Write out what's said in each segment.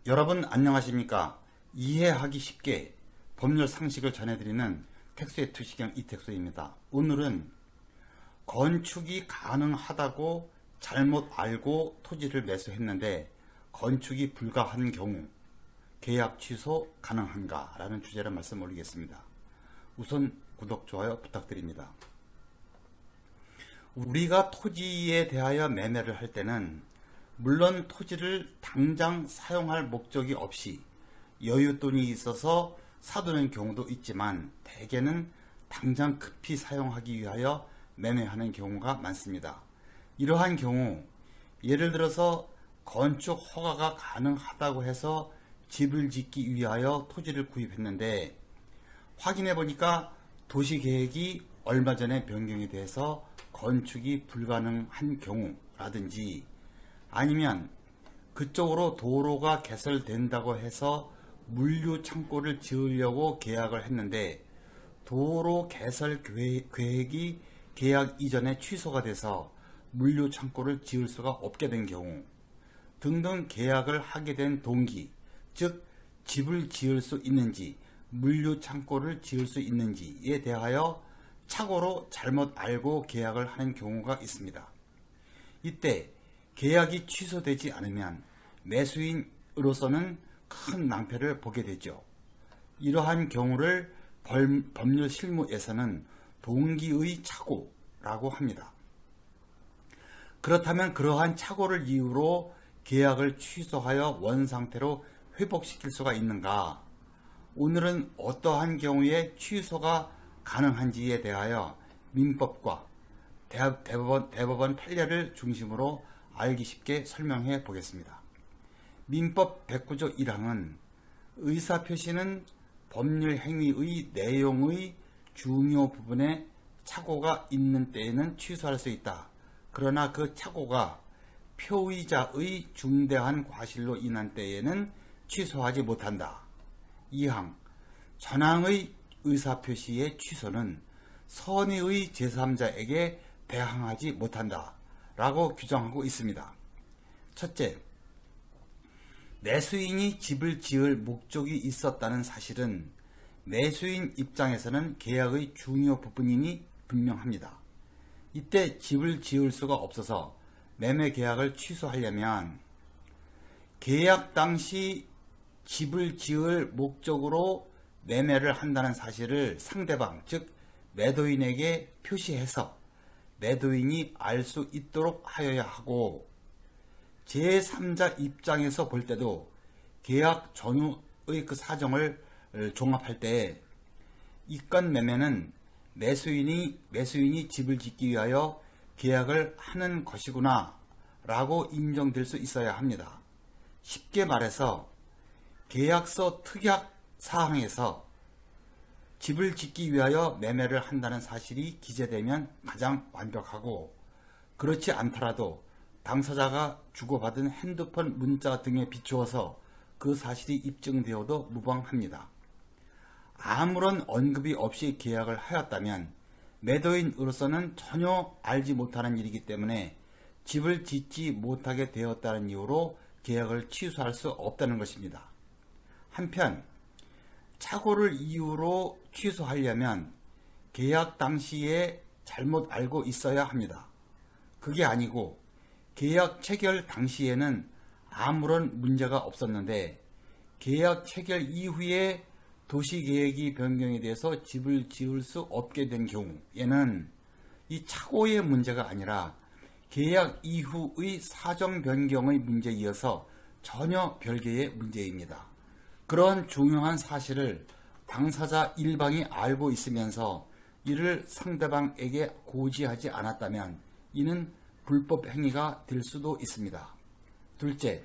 여러분 안녕하십니까? 이해하기 쉽게 법률 상식을 전해드리는 택수의 투시경 이택수입니다. 오늘은 건축이 가능하다고 잘못 알고 토지를 매수했는데 건축이 불가한 경우 계약 취소 가능한가? 라는 주제로 말씀 올리겠습니다. 우선 구독, 좋아요 부탁드립니다. 우리가 토지에 대하여 매매를 할 때는 물론 토지를 당장 사용할 목적이 없이 여윳돈이 있어서 사두는 경우도 있지만 대개는 당장 급히 사용하기 위하여 매매하는 경우가 많습니다. 이러한 경우 예를 들어서 건축 허가가 가능하다고 해서 집을 짓기 위하여 토지를 구입했는데 확인해 보니까 도시계획이 얼마 전에 변경이 돼서 건축이 불가능한 경우라든지 아니면 그쪽으로 도로가 개설된다고 해서 물류 창고를 지으려고 계약을 했는데 도로 개설 계획이 계약 이전에 취소가 돼서 물류 창고를 지을 수가 없게 된 경우 등등 계약을 하게 된 동기, 즉 집을 지을 수 있는지 물류 창고를 지을 수 있는지에 대하여 착오로 잘못 알고 계약을 하는 경우가 있습니다. 이때 계약이 취소되지 않으면 매수인으로서는 큰 낭패를 보게 되죠. 이러한 경우를 법률 실무에서는 동기의 착오라고 합니다. 그렇다면 그러한 착오를 이유로 계약을 취소하여 원상태로 회복시킬 수가 있는가? 오늘은 어떠한 경우에 취소가 가능한지에 대하여 민법과 대법원 판례를 중심으로 알기 쉽게 설명해 보겠습니다. 민법 109조 1항은 의사표시는 법률 행위의 내용의 중요 부분에 착오가 있는 때에는 취소할 수 있다. 그러나 그 착오가 표의자의 중대한 과실로 인한 때에는 취소하지 못한다. 2항 전항의 의사표시의 취소는 선의의 제3자에게 대항하지 못한다. 라고 규정하고 있습니다. 첫째, 매수인이 집을 지을 목적이 있었다는 사실은 매수인 입장에서는 계약의 중요 부분이니 분명합니다. 이때 집을 지을 수가 없어서 매매 계약을 취소하려면 계약 당시 집을 지을 목적으로 매매를 한다는 사실을 상대방, 즉 매도인에게 표시해서 매도인이 알 수 있도록 하여야 하고 제3자 입장에서 볼 때도 계약 전후의 그 사정을 종합할 때 이건 매매는 매수인이 집을 짓기 위하여 계약을 하는 것이구나 라고 인정될 수 있어야 합니다. 쉽게 말해서 계약서 특약 사항에서 집을 짓기 위하여 매매를 한다는 사실이 기재되면 가장 완벽하고 그렇지 않더라도 당사자가 주고받은 핸드폰 문자 등에 비추어서 그 사실이 입증되어도 무방합니다. 아무런 언급이 없이 계약을 하였다면 매도인으로서는 전혀 알지 못하는 일이기 때문에 집을 짓지 못하게 되었다는 이유로 계약을 취소할 수 없다는 것입니다. 한편 착오를 이유로 취소하려면 계약 당시에 잘못 알고 있어야 합니다. 그게 아니고 계약 체결 당시에는 아무런 문제가 없었는데 계약 체결 이후에 도시계획이 변경이 돼서 집을 지을 수 없게 된 경우에는 이 착오의 문제가 아니라 계약 이후의 사정 변경의 문제이어서 전혀 별개의 문제입니다. 그런 중요한 사실을 당사자 일방이 알고 있으면서 이를 상대방에게 고지하지 않았다면 이는 불법 행위가 될 수도 있습니다. 둘째,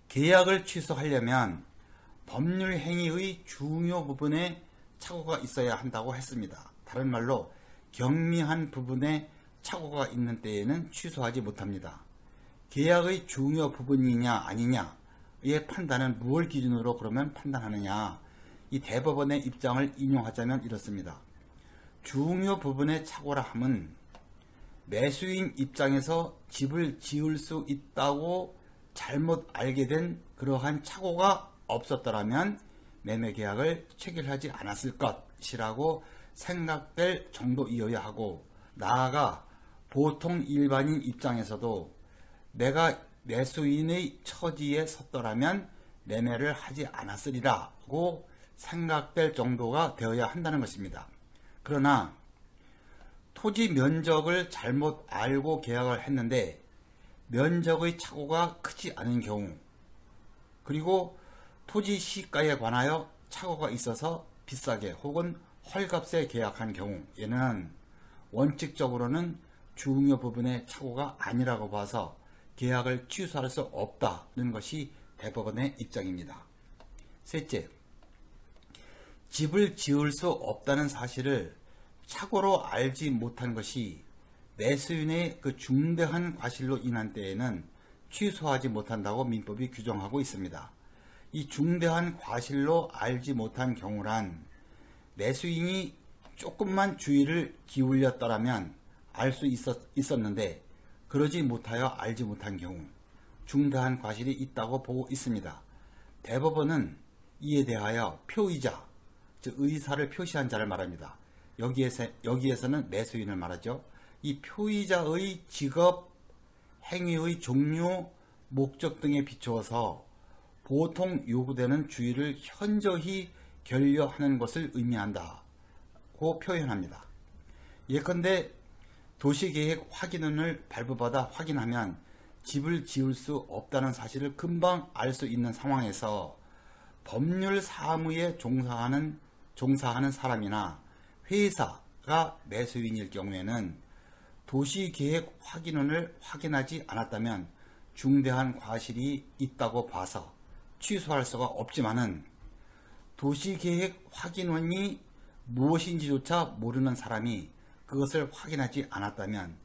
계약을 취소하려면 법률 행위의 중요 부분에 착오가 있어야 한다고 했습니다. 다른 말로 경미한 부분에 착오가 있는 때에는 취소하지 못합니다. 계약의 중요 부분이냐 아니냐의 판단은 무엇을 기준으로 그러면 판단하느냐? 이 대법원의 입장을 인용하자면 이렇습니다. 중요 부분의 착오라 함은 매수인 입장에서 집을 지을 수 있다고 잘못 알게 된 그러한 착오가 없었더라면 매매 계약을 체결하지 않았을 것이라고 생각될 정도이어야 하고, 나아가 보통 일반인 입장에서도 내가 매수인의 처지에 섰더라면 매매를 하지 않았으리라고 생각될 정도가 되어야 한다는 것입니다. 그러나 토지 면적을 잘못 알고 계약을 했는데 면적의 착오가 크지 않은 경우, 그리고 토지 시가에 관하여 착오가 있어서 비싸게 혹은 헐값에 계약한 경우에는 원칙적으로는 중요 부분의 착오가 아니라고 봐서 계약을 취소할 수 없다는 것이 대법원의 입장입니다. 셋째, 집을 지을 수 없다는 사실을 착오로 알지 못한 것이 매수인의 그 중대한 과실로 인한 때에는 취소하지 못한다고 민법이 규정하고 있습니다. 이 중대한 과실로 알지 못한 경우란 매수인이 조금만 주의를 기울였더라면 알 수 있었는데 그러지 못하여 알지 못한 경우 중대한 과실이 있다고 보고 있습니다. 대법원은 이에 대하여 표의자, 즉 의사를 표시한 자를 말합니다. 여기에서는 매수인을 말하죠. 이 표의자의 직업, 행위의 종류, 목적 등에 비추어서 보통 요구되는 주의를 현저히 결여하는 것을 의미한다고 표현합니다. 예컨대 도시계획 확인원을 발부받아 확인하면 집을 지을 수 없다는 사실을 금방 알 수 있는 상황에서 법률 사무에 종사하는 사람이나 회사가 매수인일 경우에는 도시계획 확인원을 확인하지 않았다면 중대한 과실이 있다고 봐서 취소할 수가 없지만은, 도시계획 확인원이 무엇인지조차 모르는 사람이 그것을 확인하지 않았다면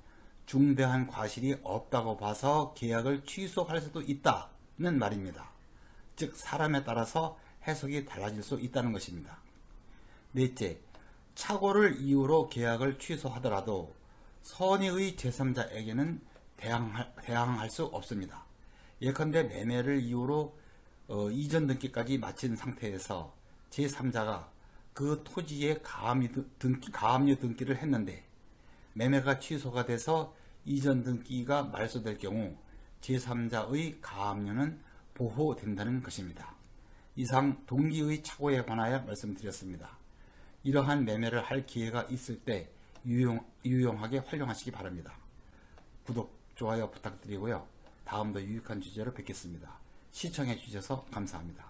중대한 과실이 없다고 봐서 계약을 취소할 수도 있다는 말입니다. 즉 사람에 따라서 해석이 달라질 수 있다는 것입니다. 넷째, 착오를 이유로 계약을 취소하더라도 선의의 제3자에게는 대항할 수 없습니다. 예컨대 매매를 이유로 이전 등기까지 마친 상태에서 제3자가 그 토지에 가압류 등기를 했는데 매매가 취소가 돼서 이전 등기가 말소될 경우 제3자의 가압류는 보호된다는 것입니다. 이상 동기의 착오에 관하여 말씀드렸습니다. 이러한 매매를 할 기회가 있을 때 유용하게 활용하시기 바랍니다. 구독, 좋아요 부탁드리고요. 다음도 유익한 주제로 뵙겠습니다. 시청해 주셔서 감사합니다.